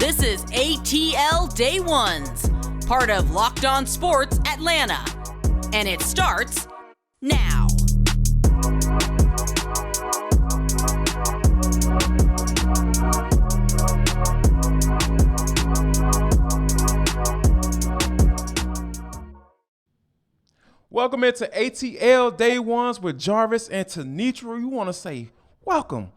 This is ATL Day Ones, part of Locked On Sports Atlanta. And it starts now. Welcome into ATL Day Ones with Jarvis and Tenitra. We want to say welcome.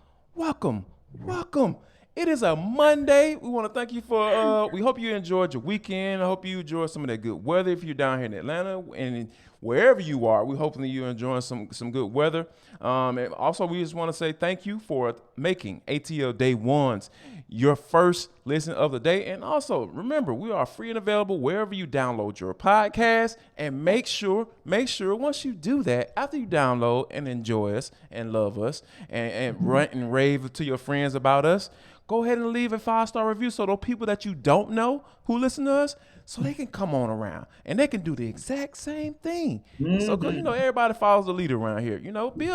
It is a Monday. We want to thank you for, we hope you enjoyed your weekend. I hope you enjoyed some of that good weather if you're down here in Atlanta and wherever you are. We're hoping that you're enjoying some good weather. And also, we just want to say thank you for making ATL Day Ones your first listen of the day. And also, remember, we are free and available wherever you download your podcast. And make sure once you do that, after you download and enjoy us and love us and rant and rave to your friends about us, go ahead and leave a 5-star review so those people that you don't know who listen to us, so they can come on around and they can do the exact same thing. So, cause everybody follows the leader around here. Be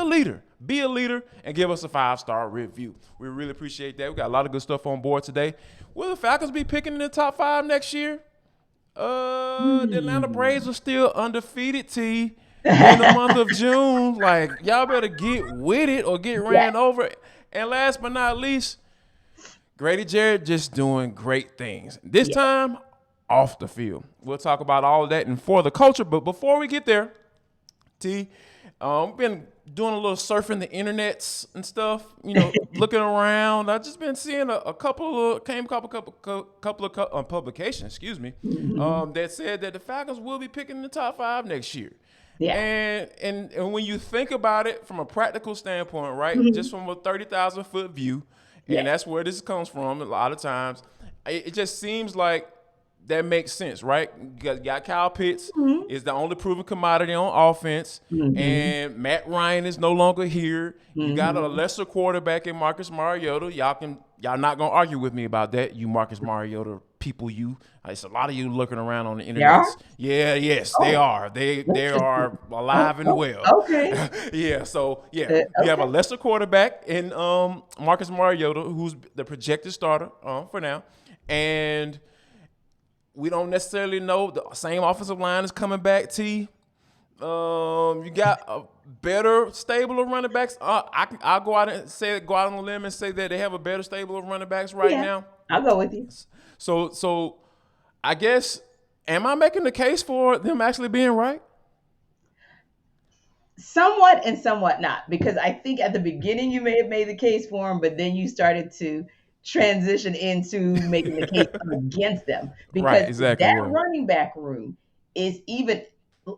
a leader and give us a 5-star review. We really appreciate that. We got a lot of good stuff on board today. Will the Falcons be picking in the top 5 next year? The Atlanta Braves are still undefeated, T, in the month of June. Like, y'all better get with it or get ran over. And last but not least, Grady Jarrett just doing great things. This time, off the field. We'll talk about all of that and for the culture. But before we get there, T, we've been doing a little surfing the internets and stuff, looking around. I've just been seeing a couple of publications, that said that the Falcons will be picking in the top 5 next year. Yeah. And when you think about it from a practical standpoint, right, just from a 30,000-foot view, and that's where this comes from a lot of times, it just seems like that makes sense, right? You got Kyle Pitts is the only proven commodity on offense, and Matt Ryan is no longer here. You got a lesser quarterback in Marcus Mariota. Y'all not gonna argue with me about that, you Marcus Mariota people. It's a lot of you looking around on the internet. Yeah, yes, they are. They are alive and well. Okay. You have a lesser quarterback in Marcus Mariota, who's the projected starter for now, and we don't necessarily know the same offensive line is coming back, T. You got a better stable of running backs. I'll go out on a limb and say that they have a better stable of running backs right now. I'll go with you. So I guess, am I making the case for them actually being right? Somewhat and somewhat not, because I think at the beginning you may have made the case for them, but then you started to transition into making the case against them, because running back room is they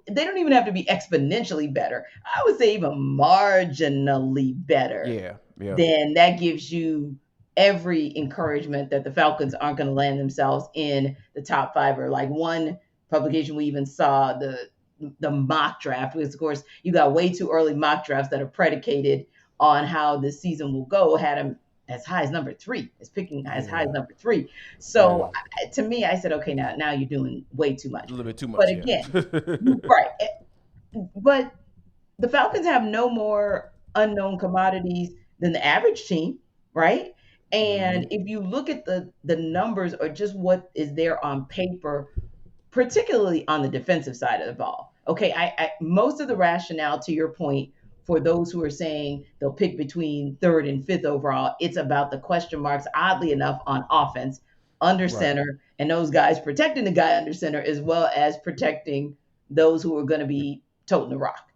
don't even have to be exponentially better. I would say even marginally better. Then that gives you every encouragement that the Falcons aren't going to land themselves in the top 5, or like one publication we even saw the mock draft, because of course you got way too early mock drafts that are predicated on how this season will go, had them as high as number 3, as high as number 3. So to me, I said, okay, now you're doing way too much. A little bit too much. But again, right. But the Falcons have no more unknown commodities than the average team, right? And if you look at the numbers or just what is there on paper, particularly on the defensive side of the ball, okay, I most of the rationale, to your point, for those who are saying they'll pick between 3rd and 5th overall, it's about the question marks, oddly enough, on offense, under center, and those guys protecting the guy under center, as well as protecting those who are going to be toting the rock.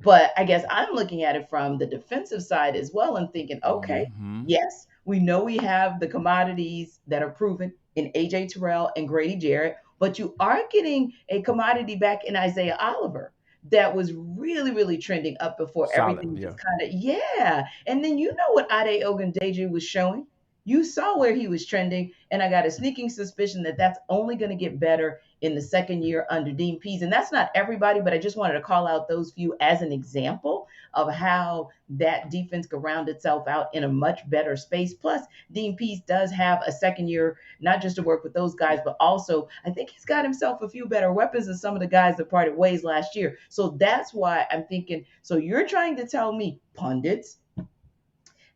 But I guess I'm looking at it from the defensive side as well and thinking, okay, yes, we know we have the commodities that are proven in A.J. Terrell and Grady Jarrett, but you are getting a commodity back in Isaiah Oliver that was really, really trending up before everything just kind of, And then what Ade Ogundeji was showing. You saw where he was trending, and I got a sneaking suspicion that that's only going to get better in the second year under Dean Pease. And that's not everybody, but I just wanted to call out those few as an example of how that defense could round itself out in a much better space. Plus, Dean Pease does have a second year, not just to work with those guys, but also I think he's got himself a few better weapons than some of the guys that parted ways last year. So that's why I'm thinking, so you're trying to tell me, pundits,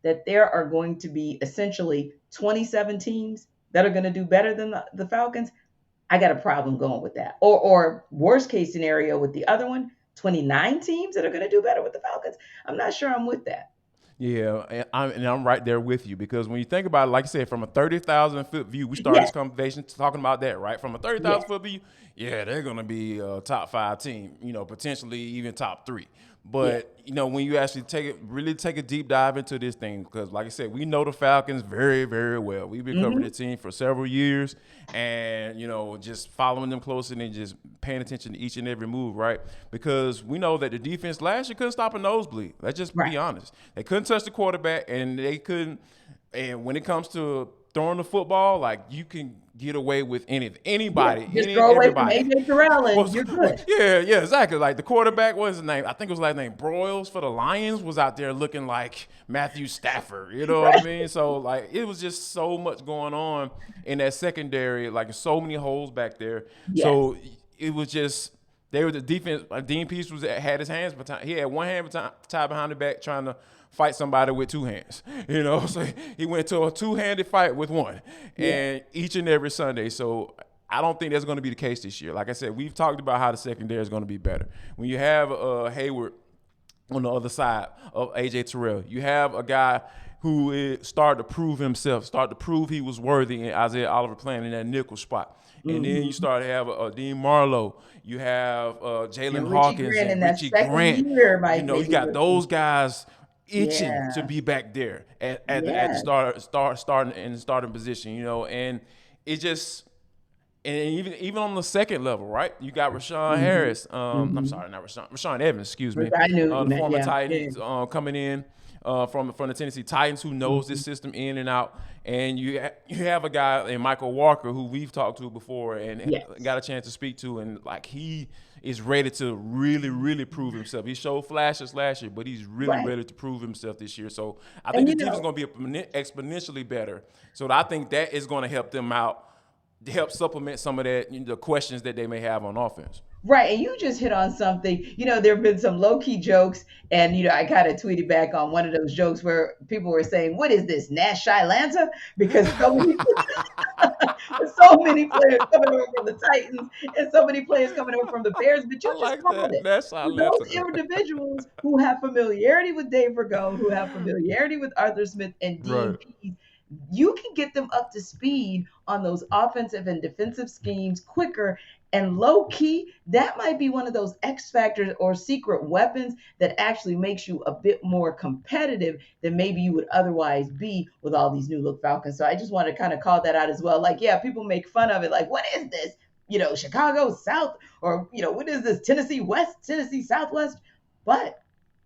that there are going to be essentially 27 teams that are going to do better than the Falcons, I got a problem going with that. Or worst case scenario with the other one, 29 teams that are going to do better with the Falcons. I'm not sure I'm with that. Yeah, and I'm right there with you, because when you think about it, like I said, from a 30,000-foot view, we started Yes, this conversation talking about that, right? From a yes, 30,000-foot view, yeah, they're going to be a top 5 team, potentially even top 3. yes. But, when you actually really take a deep dive into this thing, because like I said, we know the Falcons very, very well. We've been covering Hmm. the team for several years, and, just following them closely and just paying attention to each and every move, right? Because we know that the defense last year couldn't stop a nosebleed. Let's just Right. be honest. They couldn't touch the quarterback, and they couldn't. And when it comes to throwing the football, like, you can get away with anything, Yeah. anybody, Just throw away from everybody. AJ Terrell and Was you're good. yeah, exactly. Like the quarterback, what was his name? I think it was last name Broyles for the Lions, was out there looking like Matthew Stafford. You know what I mean? So like, it was just so much going on in that secondary, like so many holes back there. Yes. So it was just. They were the defense. Dean Peace had his hands behind. He had one hand tied behind the back, trying to fight somebody with two hands. So he went to a two-handed fight with one, and each and every Sunday. So I don't think that's going to be the case this year. Like I said, we've talked about how the secondary is going to be better. When you have Hayward on the other side of AJ Terrell, you have a guy who started to prove himself, started to prove he was worthy in Isaiah Oliver playing in that nickel spot. And then you start to have Dean Marlowe. You have Jalen And Richie Hawkins Grant in and that Richie second Grant. year might You maybe got with those guys itching Yeah. to be back there at the Yes. starting position. And it just. And even on the second level, right? You got Rashawn Harris. I'm sorry, not Rashawn Evans. Excuse me. Which I knew you The meant, former yeah. Titans coming in from the Tennessee Titans, who knows this system in and out. And you have a guy in Michael Walker, who we've talked to before and Yes. got a chance to speak to, and like, he is ready to really, really prove himself. He showed flashes last year, but he's really Right. ready to prove himself this year. So I And think the you defense is know- going to be exponentially better. So I think that is going to help them out, to help supplement some of that, the questions that they may have on offense. Right, and you just hit on something. There have been some low-key jokes, and I kind of tweeted back on one of those jokes where people were saying, "What is this, Nash Atlanta?" Because so many, so many players coming over from the Titans, and so many players coming over from the Bears. But you I just like called that. it. Nash For Atlanta. those individuals who have familiarity with Dave Vergo, who have familiarity with Arthur Smith and Dean Right. Pease, you can get them up to speed on those offensive and defensive schemes quicker. And low key, that might be one of those X factors or secret weapons that actually makes you a bit more competitive than maybe you would otherwise be with all these new look Falcons. So I just want to kind of call that out as well. Like, yeah, people make fun of it. Like, what is this? Chicago South, or, what is this? Tennessee West, Tennessee Southwest. But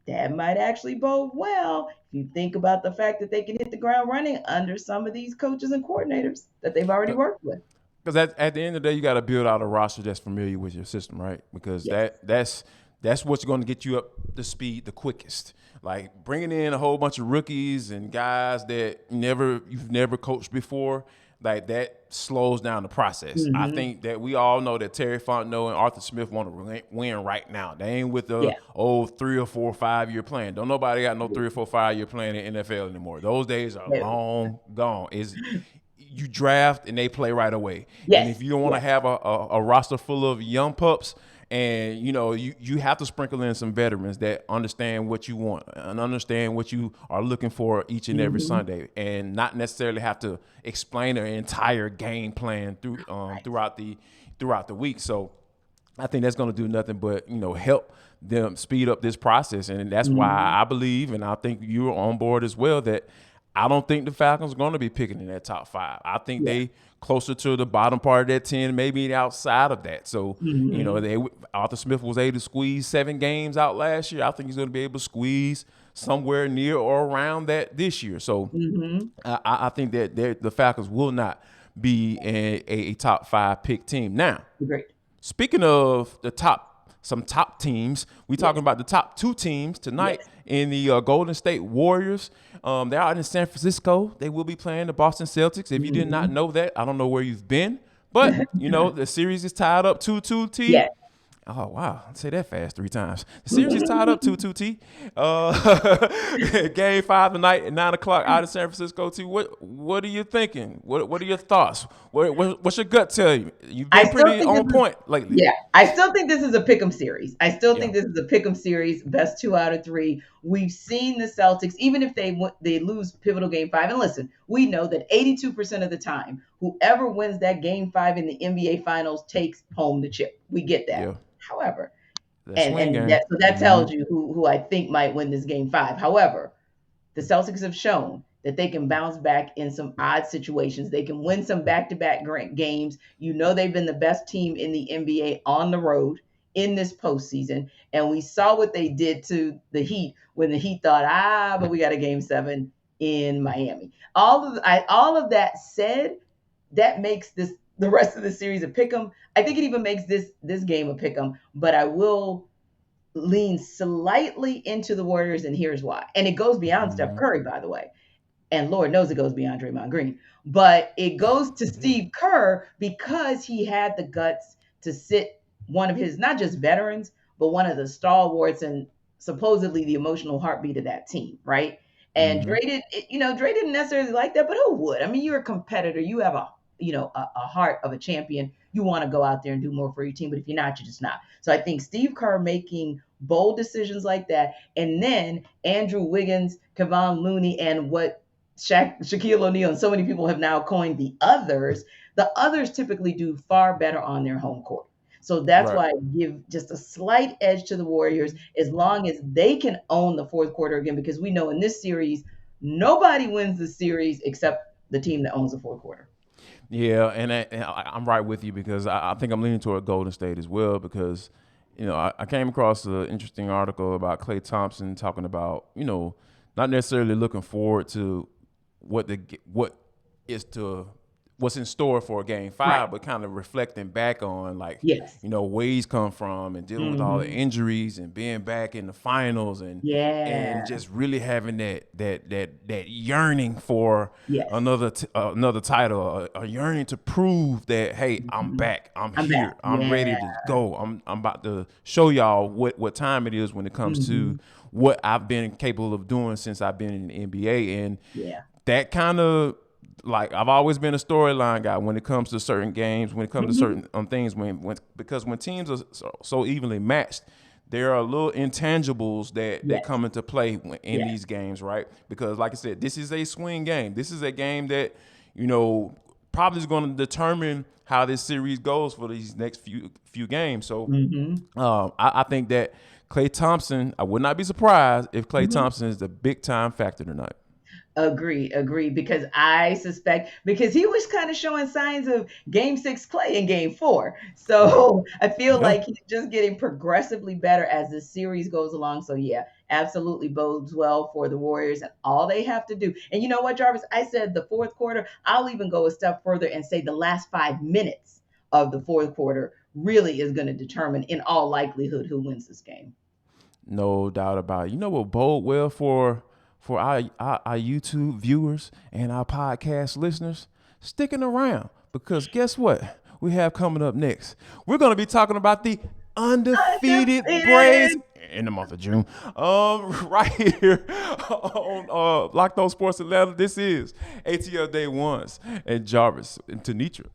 that might actually bode well if you think about the fact that they can hit the ground running under some of these coaches and coordinators that they've already worked with. Because at the end of the day, you got to build out a roster that's familiar with your system, right? Because Yes. that's what's going to get you up to speed the quickest. Like, bringing in a whole bunch of rookies and guys that you've never coached before, like, that slows down the process. I think that we all know that Terry Fontenot and Arthur Smith want to win right now. They ain't with the old 3 or 4 or 5 year plan. Don't nobody got no 3 or 4 5 year plan in NFL anymore. Those days are long gone. You draft and they play right away. Yes. And if you don't want to have a roster full of young pups, and you have to sprinkle in some veterans that understand what you want and understand what you are looking for each and every Sunday, and not necessarily have to explain their entire game plan throughout the week. So I think that's going to do nothing but help them speed up this process, and that's why I believe, and I think you're on board as well, that I don't think the Falcons are going to be picking in that top 5. I think they closer to the bottom part of that 10, maybe outside of that. So, Arthur Smith was able to squeeze 7 games out last year. I think he's going to be able to squeeze somewhere near or around that this year. So I think that the Falcons will not be a top 5 pick team. Now, Great. speaking of some top teams, we talking about the top 2 teams tonight in the Golden State Warriors. They're out in San Francisco. They will be playing the Boston Celtics. If you did not know that, I don't know where you've been. But, the series is tied up 2-2, T. Yes. Oh, wow. Say that fast 3 times. The series is tied up 2-2T. Game 5 tonight at 9 o'clock out of San Francisco. T. What are you thinking? What are your thoughts? What's your gut tell you? You've I been still pretty think on point lately. yeah, I still think this is a pick'em series. I still Yeah. think this is a pick'em series, best 2 out of 3. We've seen the Celtics, even if they lose pivotal game 5. And listen, we know that 82% of the time, whoever wins that game 5 in the NBA Finals takes home the chip. We get that. Yeah. However, That swing and game. that tells you who I think might win this game 5. However, the Celtics have shown that they can bounce back in some odd situations. They can win some back-to-back games. You know they've been the best team in the NBA on the road in this postseason, and we saw what they did to the Heat when the Heat thought, but we got a game 7 in Miami. All of that said, that makes the rest of the series a pick'em. I think it even makes this game a pick'em, but I will lean slightly into the Warriors, and here's why. And it goes beyond Steph Curry, by the way. And Lord knows it goes beyond Draymond Green. But it goes to Steve Kerr because he had the guts to sit one of his, not just veterans, but one of the stalwarts and supposedly the emotional heartbeat of that team, right? And Dre didn't necessarily like that, but who would? I mean, you're a competitor. You have a heart of a champion. You want to go out there and do more for your team, but if you're not, you're just not. So I think Steve Kerr making bold decisions like that, and then Andrew Wiggins, Kevon Looney, and what Shaquille O'Neal and so many people have now coined the others. The others typically do far better on their home court. So that's why I give just a slight edge to the Warriors as long as they can own the fourth quarter again, because we know in this series, nobody wins the series except the team that owns the fourth quarter. Yeah, and I'm right with you because I think I'm leaning toward Golden State as well because, I came across an interesting article about Klay Thompson talking about, not necessarily looking forward to what's in store for game 5, Right. but kind of reflecting back on Yes. where he's come from and dealing with all the injuries and being back in the finals and just really having that yearning for Yes. another title, a yearning to prove that, hey, I'm back, I'm here, back. I'm ready to go, I'm about to show y'all what time it is when it comes to what I've been capable of doing since I've been in the NBA. And that kind of, I've always been a storyline guy when it comes to certain games, when it comes to certain things, because when teams are so evenly matched, there are little intangibles that come into play in these games, right? Because like I said, this is a swing game. This is a game that, probably is going to determine how this series goes for these next few games. So I think that Klay Thompson, I would not be surprised if Klay Thompson is the big time factor tonight. Agree. Because I suspect, because he was kind of showing signs of game 6 Klay in game 4. So I feel like he's just getting progressively better as the series goes along. So absolutely bodes well for the Warriors and all they have to do. And you know what, Jarvis? I said the fourth quarter. I'll even go a step further and say the last 5 minutes of the fourth quarter really is going to determine in all likelihood who wins this game. No doubt about it. You know what bode well for our YouTube viewers and our podcast listeners? Sticking around, because guess what we have coming up next? We're going to be talking about the undefeated Braves in the month of June, right here on Locked On Sports Atlanta. This is ATL Day Ones and Jarvis and Tenitra.